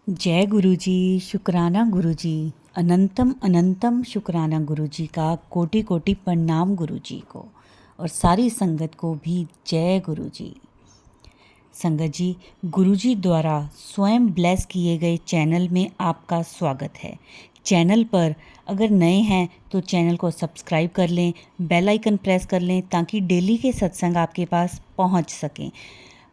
जय गुरुजी, शुक्राना गुरुजी, अनंतम अनंतम शुक्राना गुरुजी का, कोटि कोटि प्रणाम गुरुजी को और सारी संगत को भी जय गुरुजी। संगत जी, गुरुजी द्वारा स्वयं ब्लेस किए गए चैनल में आपका स्वागत है। चैनल पर अगर नए हैं तो चैनल को सब्सक्राइब कर लें, बेल आइकन प्रेस कर लें ताकि डेली के सत्संग आपके पास पहुंच सकें।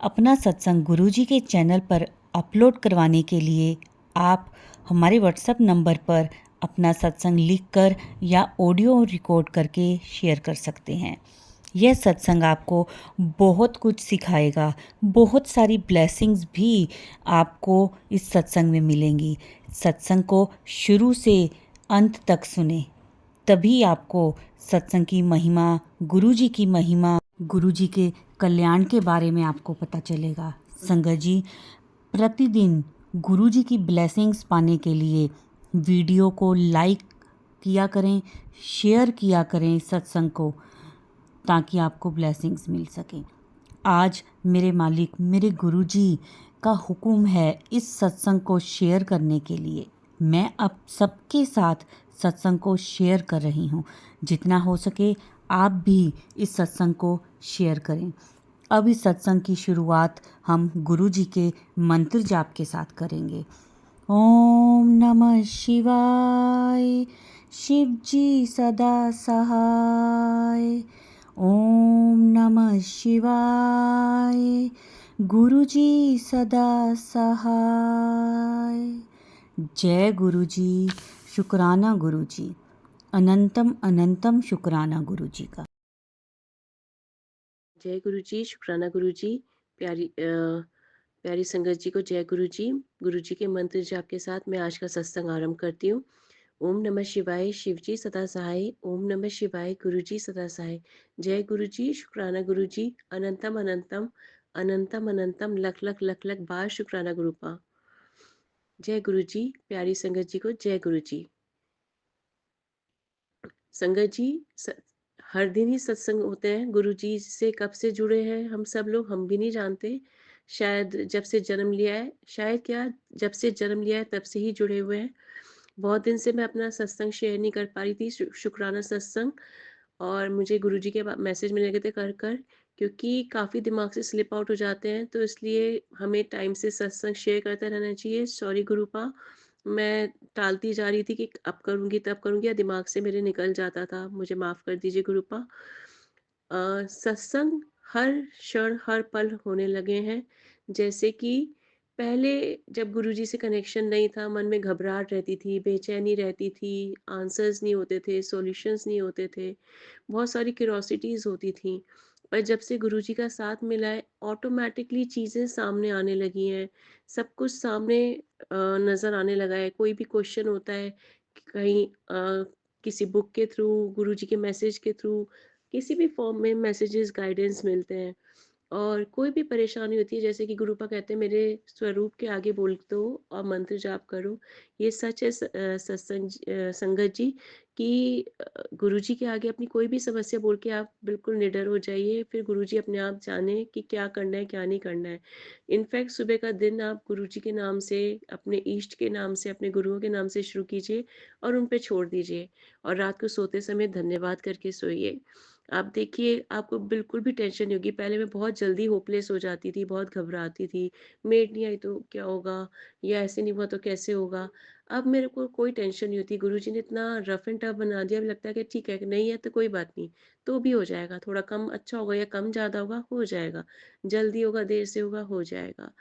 अपना सत्संग गुरुजी के चैनल पर अपलोड करवाने के लिए आप हमारे व्हाट्सएप नंबर पर अपना सत्संग लिखकर या ऑडियो रिकॉर्ड करके शेयर कर सकते हैं। यह सत्संग आपको बहुत कुछ सिखाएगा, बहुत सारी ब्लेसिंग्स भी आपको इस सत्संग में मिलेंगी। सत्संग को शुरू से अंत तक सुने, तभी आपको सत्संग की महिमा, गुरुजी की महिमा, गुरुजी के कल्याण के बारे में आपको पता चलेगा। संगत जी, प्रतिदिन गुरुजी की ब्लेसिंग्स पाने के लिए वीडियो को लाइक किया करें, शेयर किया करें सत्संग को, ताकि आपको ब्लेसिंग्स मिल सकें। आज मेरे मालिक, मेरे गुरुजी का हुक्म है इस सत्संग को शेयर करने के लिए। मैं अब सबके साथ सत्संग को शेयर कर रही हूँ। जितना हो सके आप भी इस सत्संग को शेयर करें। अब इस सत्संग की शुरुआत हम गुरुजी के मंत्र जाप के साथ करेंगे। ओम नमः शिवाय, शिव जी सदा सहाय। ओम नमः शिवाय, गुरुजी सदा सहाय। जय गुरुजी, शुक्राना गुरुजी, अनंतम अनंतम शुक्राना गुरुजी का। जय गुरुजी, शुक्राना गुरुजी। प्यारी संगत जी को जय गुरुजी। गुरुजी के मंत्र जाप के साथ मैं आज का सत्संग आरंभ करती हूँ। ओम नमः शिवाय, शिवजी सदा सहाय। ओम नमः शिवाय, गुरुजी सदा सहाय। जय गुरुजी, शुक्राना गुरुजी, अनंतम अनंतम अनंतम अनंतम लख लख लख लख बार शुक्राना गुरुपा। जय गुरुजी। प्यारी संगत जी को जय गुरुजी। संगत जी, हर दिन ही सत्संग होते हैं। गुरुजी से कब से जुड़े हैं हम सब लोग, हम भी नहीं जानते। शायद जब से जन्म लिया है, शायद क्या, जब से जन्म लिया है तब से ही जुड़े हुए हैं। बहुत दिन से मैं अपना सत्संग शेयर नहीं कर पा रही थी, शुक्राना सत्संग, और मुझे गुरुजी के मैसेज मिल गए थे कर कर, क्योंकि काफ़ी दिमाग से स्लिप आउट हो जाते हैं, तो इसलिए हमें टाइम से सत्संग शेयर करते रहना चाहिए। सॉरी गुरुपा, मैं टालती जा रही थी कि अब करूँगी तब करूँगी, या दिमाग से मेरे निकल जाता था, मुझे माफ़ कर दीजिए गुरुपा। सत्संग हर क्षण हर पल होने लगे हैं। जैसे कि पहले जब गुरुजी से कनेक्शन नहीं था, मन में घबराहट रहती थी, बेचैनी रहती थी, आंसर्स नहीं होते थे, सॉल्यूशंस नहीं होते थे, बहुत सारी क्यूरोसिटीज़ होती थी। पर जब से गुरुजी का साथ मिला है, ऑटोमेटिकली चीज़ें सामने आने लगी हैं, सब कुछ सामने नज़र आने लगा है। कोई भी क्वेश्चन होता है, कहीं किसी बुक के थ्रू, गुरुजी के मैसेज के थ्रू, किसी भी फॉर्म में मैसेजेस, गाइडेंस मिलते हैं। और कोई भी परेशानी होती है, जैसे कि गुरुपा कहते हैं, मेरे स्वरूप के आगे बोल दो और मंत्र जाप करो। ये सच है संगत जी, कि गुरुजी के आगे अपनी कोई भी समस्या बोल के आप बिल्कुल निडर हो जाइए, फिर गुरुजी अपने आप जाने कि क्या करना है क्या नहीं करना है। इनफैक्ट सुबह का दिन आप गुरुजी के नाम से, अपने इष्ट के नाम से, अपने गुरुओं के नाम से शुरू कीजिए और उन पे छोड़ दीजिए, और रात को सोते समय धन्यवाद करके सोइए। आप देखिए, आपको बिल्कुल भी टेंशन नहीं होगी। पहले मैं बहुत जल्दी होपलेस हो जाती थी, बहुत घबराती थी, मेड नहीं आई तो क्या होगा, या ऐसे नहीं हुआ तो कैसे होगा। अब मेरे को कोई टेंशन नहीं होती। गुरुजी ने इतना रफ एंड टफ बना दिया, अब लगता है कि ठीक है, नहीं है तो कोई बात नहीं, तो भी हो जाएगा। थोड़ा कम अच्छा होगा या कम ज़्यादा होगा, हो जाएगा। जल्दी होगा, देर से होगा, हो जाएगा।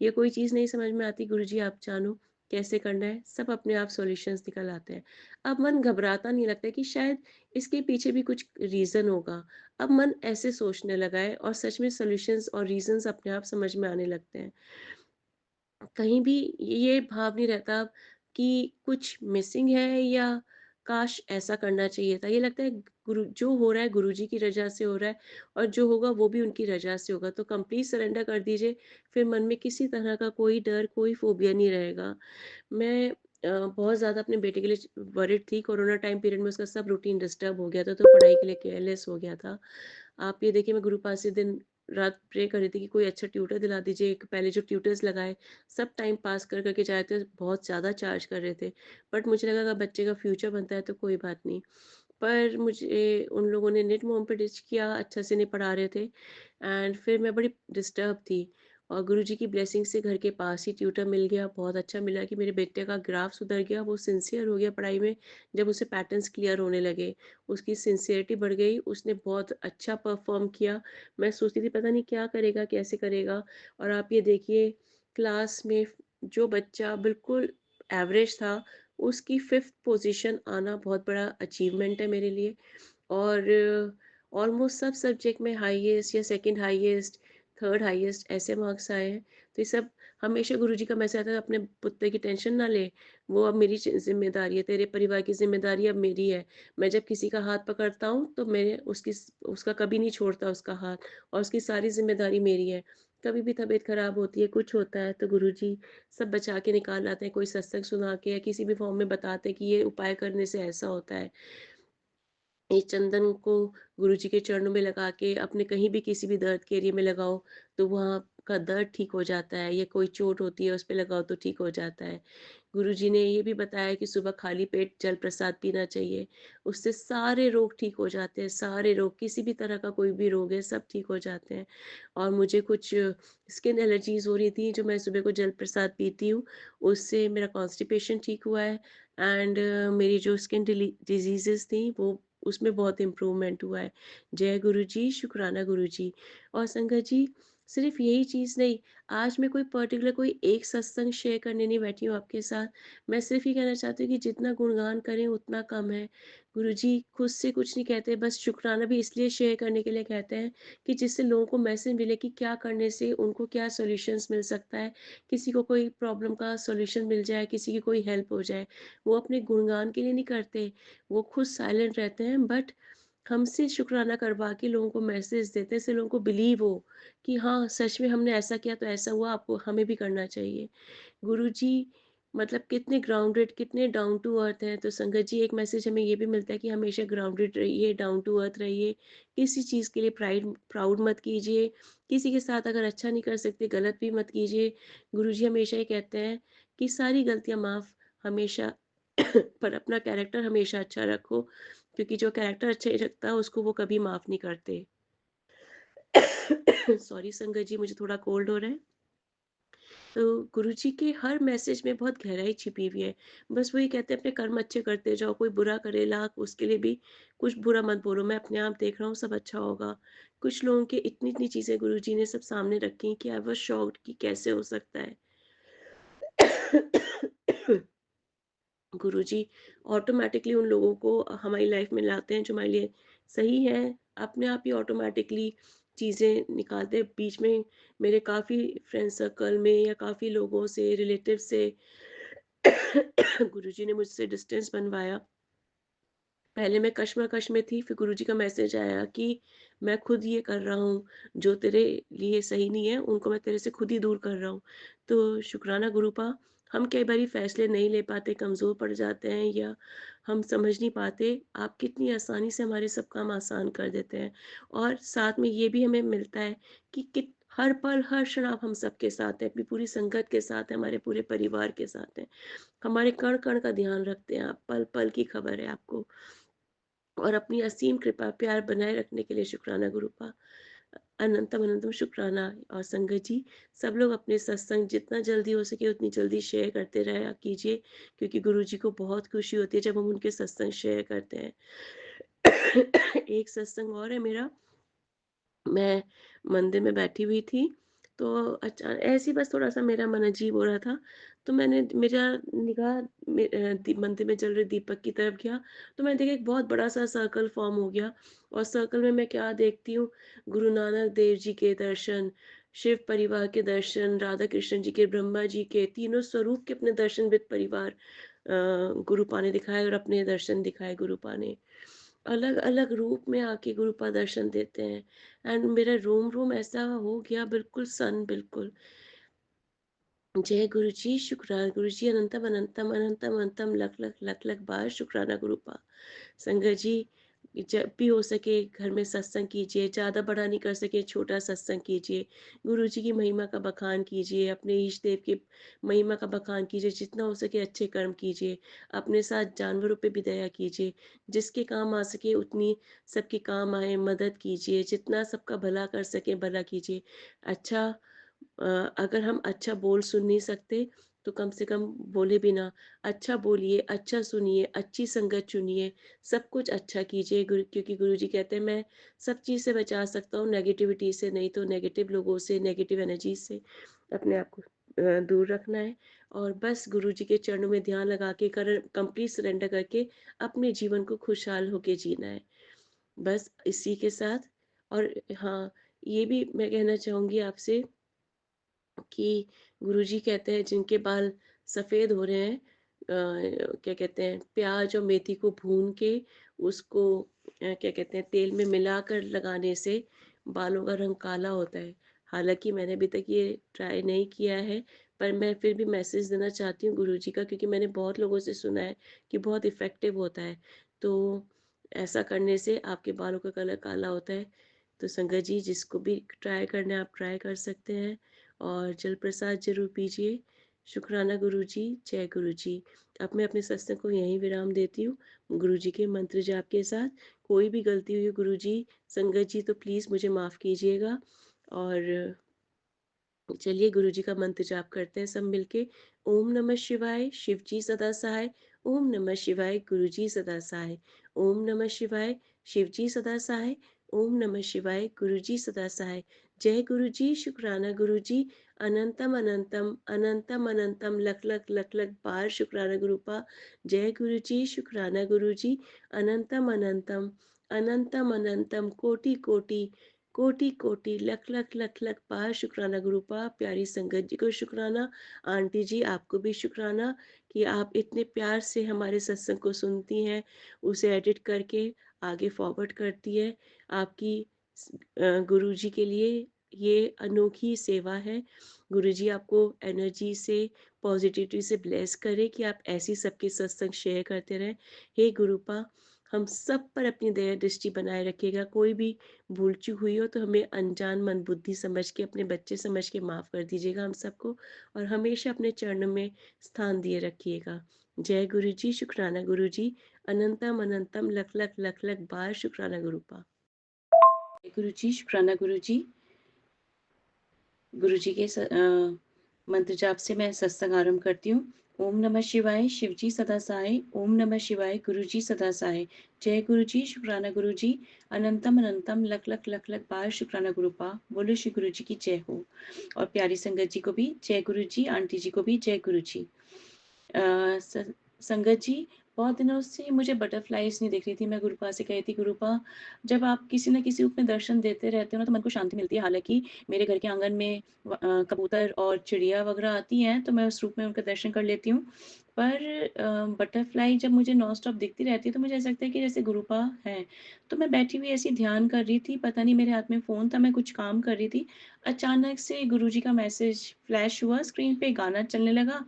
ये कोई चीज़ नहीं समझ में आती, गुरुजी आप जानो कैसे करना है, सब अपने आप सॉल्यूशंस निकल आते हैं। अब मन घबराता नहीं, लगता है कि शायद इसके पीछे भी कुछ रीज़न होगा। अब मन ऐसे सोचने लगा है, और सच में सॉल्यूशंस और रीज़न्स अपने आप समझ में आने लगते हैं। कहीं भी ये भाव नहीं रहता अब कि कुछ मिसिंग है, या काश ऐसा करना चाहिए था। ये लगता है गुरु जो हो रहा है गुरुजी की रज़ा से हो रहा है, और जो होगा वो भी उनकी रज़ा से होगा। तो कंप्लीट सरेंडर कर दीजिए, फिर मन में किसी तरह का कोई डर, कोई फ़ोबिया नहीं रहेगा। मैं बहुत ज़्यादा अपने बेटे के लिए वरिड थी। कोरोना टाइम पीरियड में उसका सब रूटीन डिस्टर्ब हो गया था, तो पढ़ाई के लिए केयरलेस हो गया था। आप ये देखिए, मैं गुरुपाद से दिन रात प्रे कर रही थी कि कोई अच्छा ट्यूटर दिला दीजिए। पहले जो ट्यूटर्स लगाए, सब टाइम पास कर के जा रहे थे, बहुत ज़्यादा चार्ज कर रहे थे। बट मुझे लगा अगर बच्चे का फ्यूचर बनता है तो कोई बात नहीं। पर मुझे उन लोगों ने नेट मोम पे टिच किया, अच्छा से नहीं पढ़ा रहे थे एंड फिर मैं बड़ी डिस्टर्ब थी और गुरुजी की ब्लेसिंग से घर के पास ही ट्यूटर मिल गया। बहुत अच्छा मिला कि मेरे बेटे का ग्राफ सुधर गया, वो सिंसियर हो गया पढ़ाई में। जब उसे पैटर्न्स क्लियर होने लगे, उसकी सिंसियरिटी बढ़ गई, उसने बहुत अच्छा परफ़ॉर्म किया। मैं सोचती थी पता नहीं क्या करेगा, कैसे करेगा? और आप ये देखिए क्लास में जो बच्चा बिल्कुल एवरेज था, उसकी 5th पोज़ीशन आना बहुत बड़ा अचीवमेंट है मेरे लिए। और ऑलमोस्ट सब सब्जेक्ट में हाईएस्ट या सेकंड हाईएस्ट, थर्ड हाईएस्ट ऐसे मार्क्स आए हैं। तो ये सब हमेशा गुरुजी का मैसेज आता है, अपने पुत्र की टेंशन ना ले, वो अब मेरी ज़िम्मेदारी है, तेरे परिवार की ज़िम्मेदारी अब मेरी है। मैं जब किसी का हाथ पकड़ता हूँ तो मेरे उसका कभी नहीं छोड़ता उसका हाथ, और उसकी सारी ज़िम्मेदारी मेरी है। कभी भी तबीयत खराब होती है, कुछ होता है तो गुरुजी सब बचा के निकाल लाते हैं, कोई सत्संग सुना के या किसी भी फॉर्म में बताते हैं कि ये उपाय करने से ऐसा होता है। ये चंदन को गुरुजी के चरणों में लगा के अपने कहीं भी किसी भी दर्द के एरिया में लगाओ तो वहाँ का दर्द ठीक हो जाता है, या कोई चोट होती है उस पे लगाओ तो ठीक हो जाता है। गुरुजी ने ये भी बताया कि सुबह खाली पेट जल प्रसाद पीना चाहिए, उससे सारे रोग ठीक हो जाते हैं, सारे रोग, किसी भी तरह का कोई भी रोग है सब ठीक हो जाते हैं। और मुझे कुछ स्किन एलर्जीज़ हो रही थी, जो मैं सुबह को जल प्रसाद पीती हूँ, उससे मेरा कॉन्स्टिपेशन ठीक हुआ है एंड मेरी जो स्किन डिजीज़ेज़ थी वो उसमें बहुत इम्प्रूवमेंट हुआ है। जय गुरुजी, शुक्राना गुरुजी। और संगत जी, सिर्फ़ यही चीज़ नहीं, आज मैं कोई पर्टिकुलर कोई एक सत्संग शेयर करने नहीं बैठी हूँ आपके साथ। मैं सिर्फ़ ये कहना चाहती हूँ कि जितना गुणगान करें उतना कम है। गुरुजी खुद से कुछ नहीं कहते, बस शुक्राना भी इसलिए शेयर करने के लिए कहते हैं कि जिससे लोगों को मैसेज मिले कि क्या करने से उनको क्या सॉल्यूशंस मिल सकता है। किसी को कोई प्रॉब्लम का सॉल्यूशन मिल जाए, किसी की कोई हेल्प हो जाए। वो अपने गुणगान के लिए नहीं करते, वो खुद साइलेंट रहते हैं, बट हमसे शुक्राना करवा के लोगों को मैसेज देते हैं, इससे लोगों को बिलीव हो कि हाँ, सच में हमने ऐसा किया तो ऐसा हुआ, आपको हमें भी करना चाहिए। गुरुजी मतलब कितने ग्राउंडेड, कितने डाउन टू अर्थ हैं। तो संगत जी, एक मैसेज हमें ये भी मिलता है कि हमेशा ग्राउंडेड रहिए, डाउन टू अर्थ रहिए, किसी चीज़ के लिए प्राउड मत कीजिए, किसी के साथ अगर अच्छा नहीं कर सकते गलत भी मत कीजिए। गुरुजी हमेशा ये कहते हैं कि सारी गलतियाँ माफ़, हमेशा पर अपना कैरेक्टर हमेशा अच्छा रखो, क्योंकि जो कैरेक्टर अच्छा नहीं रखता उसको वो कभी माफ़ नहीं करते। सॉरी संगत जी, मुझे थोड़ा कोल्ड हो रहा है। तो गुरुजी के हर मैसेज में बहुत गहराई छिपी हुई है। बस वही कहते हैं अपने कर्म अच्छे करते जाओ, कोई बुरा करे लाख उसके लिए भी कुछ बुरा मत बोलो, मैं अपने आप देख रहा हूँ सब अच्छा होगा। कुछ लोगों के इतनी-इतनी चीज़ें गुरुजी ने सब सामने रखी कि आई वाज़ शॉक्ड कि कैसे हो सकता है। गुरुजी ऑटोमैटिकली उन लोगों को हमारी लाइफ में लाते हैं जो हमारे लिए सही है, अपने आप ही ऑटोमैटिकली चीज़ें निकालते हैं। बीच में मेरे काफ़ी फ्रेंड सर्कल में या काफ़ी लोगों से, रिलेटिव से गुरुजी ने मुझसे डिस्टेंस बनवाया। पहले मैं कशमकश में थी, फिर गुरुजी का मैसेज आया कि मैं खुद ये कर रहा हूँ, जो तेरे लिए सही नहीं है, उनको मैं तेरे से खुद ही दूर कर रहा हूँ। तो शुक्राना गुरुपा, हम कई बारी फैसले नहीं ले पाते, कमज़ोर पड़ जाते हैं या हम समझ नहीं पाते, आप कितनी आसानी से हमारे सब काम आसान कर देते हैं। और साथ में ये भी हमें मिलता है कि हर पल, हर क्षण आप हम सबके साथ हैं, अपनी पूरी संगत के साथ हैं, हमारे पूरे परिवार के साथ हैं। हमारे कण-कण का ध्यान रखते हैं आप, पल-पल की खबर है आपको। और अपनी असीम कृपा प्यार बनाए रखने के लिए शुक्राना गुरुपा। अनंतम अनंतम शुक्राना। और संगत जी, सब लोग अपने सत्संग जितना जल्दी हो सके उतनी जल्दी शेयर करते रहा कीजिए, क्योंकि गुरु जी को बहुत खुशी होती है जब हम उनके सत्संग शेयर करते हैं। एक सत्संग और है मेरा, मैं मंदिर में बैठी हुई थी, तो ऐसे ही बस थोड़ा-सा मेरा मन अजीब हो रहा था, तो मेरा निगाह मंदिर में जल रहे दीपक की तरफ गया, तो मैंने देखा एक बहुत बड़ा-सा सर्कल फ़ॉर्म हो गया, और सर्कल में मैं क्या देखती हूँ, गुरु नानक देव जी के दर्शन, शिव परिवार के दर्शन, राधा कृष्ण जी के, ब्रह्मा जी के, तीनों स्वरूप के अपने दर्शन विद परिवार गुरुपा ने दिखाए, और अपने दर्शन दिखाए गुरुपा ने। अलग-अलग रूप में आके गुरुपा दर्शन देते हैं एंड मेरा रोम-रोम ऐसा हो गया, बिल्कुल सन बिल्कुल। जय गुरुजी, शुक्राना गुरुजी, अनंतम अनंतम अनंतम अनंतम लख लख लख लख बार शुक्राना गुरुपा। संगत जी, जब भी हो सके घर में सत्संग कीजिए, ज़्यादा बड़ा नहीं कर सके छोटा सत्संग कीजिए। गुरु जी की महिमा का बखान कीजिए, अपने इष्ट देव की महिमा का बखान कीजिए, जितना हो सके अच्छे कर्म कीजिए। अपने साथ जानवरों पे भी दया कीजिए, जिसके काम आ सके उतनी सबके काम आए, मदद कीजिए, जितना सबका भला कर सकें भला कीजिए। अच्छा अ, अगर हम अच्छा बोल सुन नहीं सकते, तो कम से कम बोले भी ना। अच्छा बोलिए, अच्छा सुनिए, अच्छी संगत चुनिए, सब कुछ अच्छा कीजिए क्योंकि गुरुजी कहते हैं मैं सब चीज़ से बचा सकता हूँ, नेगेटिविटी से नहीं तो नेगेटिव लोगों से, नेगेटिव एनर्जी से अपने आप को दूर रखना है और बस गुरुजी के चरणों में ध्यान लगा के कंप्लीट सरेंडर करके अपने जीवन को खुशहाल होके जीना है। बस इसी के साथ और हाँ, ये भी मैं कहना चाहूँगी आपसे कि गुरुजी कहते हैं जिनके बाल सफ़ेद हो रहे हैं क्या कहते हैं प्याज और मेथी को भून के उसको क्या कहते हैं तेल में मिलाकर लगाने से बालों का रंग काला होता है। हालाँकि मैंने अभी तक ये ट्राई नहीं किया है, पर मैं फिर भी मैसेज देना चाहती हूँ गुरुजी का क्योंकि मैंने बहुत लोगों से सुना है कि बहुत इफ़ेक्टिव होता है। तो ऐसा करने से आपके बालों का कलर काला होता है। तो संगत जी जिसको भी ट्राई करना है आप ट्राई कर सकते हैं और जल प्रसाद ज़रूर पीजिए। शुक्राना गुरुजी, जय गुरुजी। अब मैं अपने सत्संग को यहीं विराम देती हूँ, गुरुजी के मंत्र जाप के साथ। कोई भी गलती हुई गुरुजी, संगत जी तो प्लीज़ मुझे माफ़ कीजिएगा और चलिए गुरु जी का मंत्र जाप करते हैं सब मिलके। ओम नमः शिवाय, शिव जी सदा सहाय। ओम नमः शिवाय, गुरु जी सदा सहाय। ओम नमः शिवाय, शिव जी सदा सहाय। ओम नमः शिवाय, गुरु जी सदा सहाय। जय गुरु जी, शुक्राना गुरु जी। अनंतम अनंतम अनंतम अनंतम लख लख लख लख बार शुक्राना गुरुपा। जय गुरु जी, शुक्राना गुरु जी। अनंतम अनंतम अनंतम अनंतम कोटि कोटि कोटि कोटि लख लख लख लख बार शुक्राना गुरुपा। प्यारी संगत जी को शुक्राना। आंटी जी आपको भी शुक्राना कि आप इतने प्यार से हमारे सत्संग को सुनती हैं, उसे एडिट करके आगे फॉरवर्ड करती है। आपकी गुरु जी के लिए ये अनोखी सेवा है। गुरु जी आपको एनर्जी से पॉजिटिविटी से ब्लेस करे कि आप ऐसी सबके सत्संग शेयर करते रहें। हे गुरुपा हम सब पर अपनी दया दृष्टि बनाए रखिएगा। कोई भी भूल चूक हुई हो तो हमें अनजान मन बुद्धि समझ के अपने बच्चे समझ के माफ़ कर दीजिएगा हम सबको और हमेशा अपने चरणों में स्थान दिए रखिएगा। जय गुरु जी, शुक्राना गुरु जी। अनंतम अनंतम लख लख लख लख बार शुक्राना गुरुपा। जय गुरु जी, शुक्राना गुरु जी। गुरु जी के मंत्र जाप से मैं सत्संग आरंभ करती हूँ। ओम नमः शिवाय, शिव जी सदा सहाय। ओम नमः शिवाय, गुरु जी सदा सहाय। जय गुरु जी, शुक्राना गुरु जी। अनंतम अनंतम लख लख लख लख बार शुक्राना गुरुपा। बोलो श्री गुरु जी की जय हो। और प्यारी संगत जी को भी जय गुरु जी, आंटी जी को भी जय गुरु जी। अ, स संगत जी, बहुत दिनों से मुझे बटरफ्लाइज़ नहीं दिख रही थी। मैं गुरुपा से कही थी, "गुरुपा, जब आप किसी न किसी रूप में दर्शन देते रहते हो ना, तो मन को शांति मिलती है।" हालाँकि मेरे घर के आँगन में कबूतर और चिड़िया वगैरह आती हैं, तो मैं उस रूप में उनका दर्शन कर लेती हूँ। पर बटरफ्लाई जब मुझे नॉन स्टॉप दिखती रहती है, तो मुझे ऐसा लगता है कि जैसे गुरुपा हैं। तो मैं बैठी हुई ऐसे ही ध्यान कर रही थी, पता नहीं मेरे हाथ में फ़ोन था, मैं कुछ काम कर रही थी। अचानक से गुरुजी का मैसेज फ्लैश हुआ, स्क्रीन पे गाना चलने लगा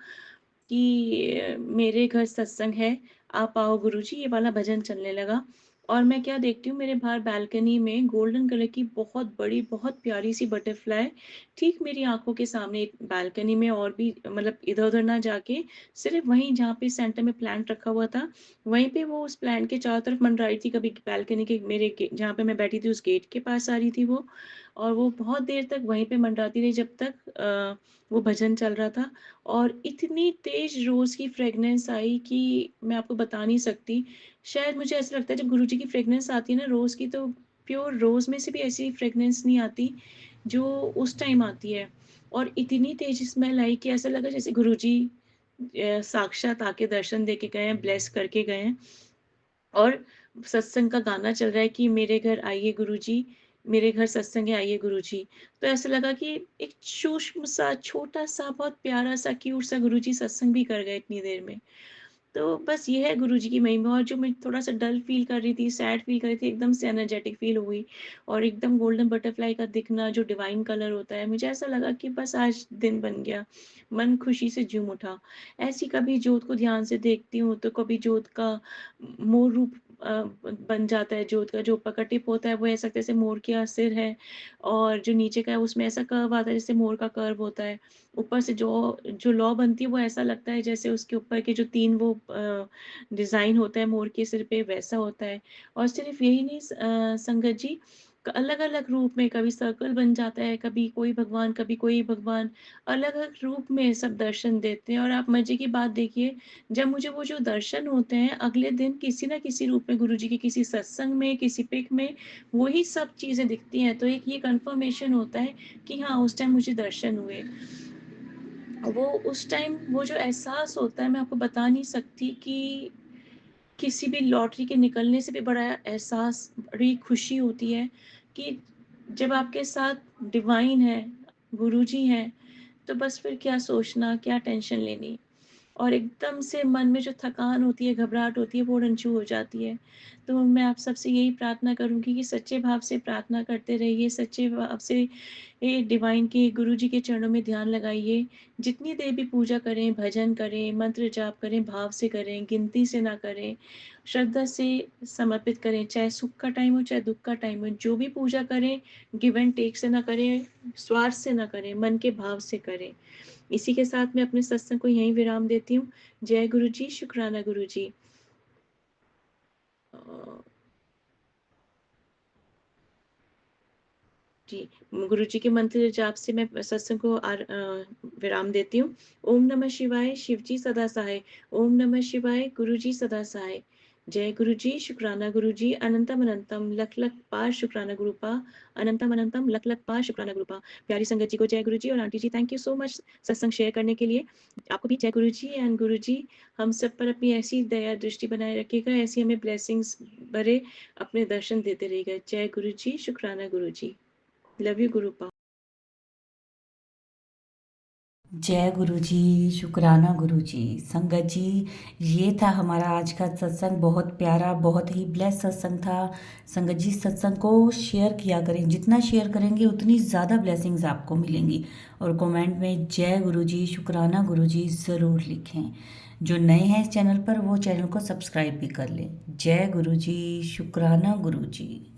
कि मेरे घर सत्संग है, आप आओ गुरुजी, ये वाला भजन चलने लगा और मैं क्या देखती हूँ मेरे बाहर बालकनी में गोल्डन कलर की बहुत बड़ी, बहुत प्यारी-सी बटरफ्लाई ठीक मेरी आँखों के सामने बालकनी में और भी मतलब इधर-उधर ना जाके सिर्फ़ वहीं जहाँ पे सेंटर में प्लांट रखा हुआ था, वहीं पे वो उस प्लांट के चारों तरफ मंडरा रही थी। कभी बालकनी के मेरे गे जहाँ पे मैं बैठी थी उस गेट के पास आ रही थी वो और वो बहुत देर तक वहीं पे मंडराती रही जब तक वो भजन चल रहा था। और इतनी तेज़ रोज़ की फ्रेगनेंस आई कि मैं आपको बता नहीं सकती। शायद मुझे ऐसा लगता है जब गुरुजी की फ्रेगनेंस आती है ना रोज़ की तो प्योर रोज़ में से भी ऐसी फ्रेगनेंस नहीं आती, जो उस टाइम आती है। और इतनी तेज़ स्मेल आई कि ऐसा लगा जैसे गुरुजी साक्षात आके दर्शन दे के गए हैं, ब्लेस करके गए हैं। और सत्संग का गाना चल रहा है कि मेरे घर आइए गुरुजी, मेरे घर सत्संग है आइए गुरुजी। तो ऐसा लगा कि एक सूक्ष्म-सा, छोटा-सा, बहुत प्यारा-सा, क्यूट-सा गुरुजी सत्संग भी कर गए इतनी देर में। तो बस ये है गुरुजी की महिमा और जो मैं थोड़ा-सा डल फ़ील कर रही थी, सैड फ़ील कर रही थी, एकदम से एनर्जेटिक फ़ील हुई और एकदम गोल्डन बटरफ्लाई का दिखना जो डिवाइन कलर होता है, मुझे ऐसा लगा कि बस आज दिन बन गया। मन खुशी से झूम उठा। ऐसी कभी जोत को ध्यान से देखती हूँ, तो कभी जोत का मोर रूप बन जाता है जोत का। जो ऊपर का टिप होता है वो ऐसा जैसे मोर का सिर है, और जो नीचे का है उसमें ऐसा कर्व आता है जैसे मोर का कर्व होता है। ऊपर से जो जो लौ बनती है वो ऐसा लगता है जैसे उसके ऊपर के जो 3 वो डिज़ाइन होता है मोर के सिर पे वैसा होता है। और सिर्फ़ यही नहीं संगत जी, अलग-अलग रूप में कभी सर्कल बन जाता है, कभी कोई भगवान, अलग-अलग रूप में सब दर्शन देते हैं। और आप मज़े की बात देखिए, जब मुझे वो जो दर्शन होते हैं अगले दिन किसी न किसी रूप में गुरुजी के किसी सत्संग में, किसी पिक में वही सब चीज़ें दिखती हैं। तो एक ये कन्फर्मेशन होता है कि हाँ, उस टाइम मुझे दर्शन हुए। वो उस टाइम वो जो एहसास होता है मैं आपको बता नहीं सकती कि किसी भी लॉटरी के निकलने से भी बड़ा एहसास, बड़ी खुशी होती है कि जब आपके साथ डिवाइन है, गुरुजी हैं, तो बस फिर क्या सोचना, क्या टेंशन लेनी। और एकदम से मन में जो थकान होती है, घबराहट होती है, वो उड़न-छू हो जाती है। तो मैं आप सबसे यही प्रार्थना करूँगी कि सच्चे भाव से प्रार्थना करते रहिए, सच्चे भाव से ये डिवाइन के गुरुजी के चरणों में ध्यान लगाइए। जितनी देर भी पूजा करें, भजन करें, मंत्र जाप करें, भाव से करें, गिनती से ना करें, श्रद्धा से समर्पित करें। चाहे सुख का टाइम हो, चाहे दुःख का टाइम हो, जो भी पूजा करें, गिव एंड टेक से ना करें, स्वार्थ से ना करें, मन के भाव से करें। इसी के साथ मैं अपने सत्संग को यहीं विराम देती हूँ। जय गुरु जी, शुक्राना गुरु जी। अ, जी, गुरु जी के मंत्र जाप से मैं सत्संग को विराम देती हूँ। ओम नमः शिवाय, शिव जी सदा सहाय। ओम नमः शिवाय, गुरु जी सदा सहाय। जय गुरु जी, शुक्राना गुरु जी, अनंतम अनंतम लख लख पार शुक्राना गुरुपा, अनंतम अनंतम लख लख पार शुक्राना गुरुपा। प्यारी संगत जी को जय गुरु जी, और आंटी जी थैंक यू सो मच सत्संग शेयर करने के लिए। आपको भी जय गुरु जी एंड गुरु जी हम सब पर अपनी ऐसी दया दृष्टि बनाए रखिएगा, ऐसी हमें ब्लेसिंग्स भरे अपने दर्शन देते रहिएगा। जय गुरु जी, शुक्राना गुरु जी। Love you गुरुपा। जय गुरु जी, शुक्राना गुरु जी। संगत जी, ये था हमारा आज का सत्संग। बहुत प्यारा, बहुत ही ब्लेस सत्संग था। संगत जी, सत्संग को शेयर किया करें। जितना शेयर करेंगे उतनी ज़्यादा ब्लेसिंग्स आपको मिलेंगी। और कमेंट में जय गुरु जी, शुक्राना गुरु जी ज़रूर लिखें। जो नए हैं इस चैनल पर वो चैनल को सब्सक्राइब भी कर लें। जय गुरु जी, शुक्राना गुरु जी।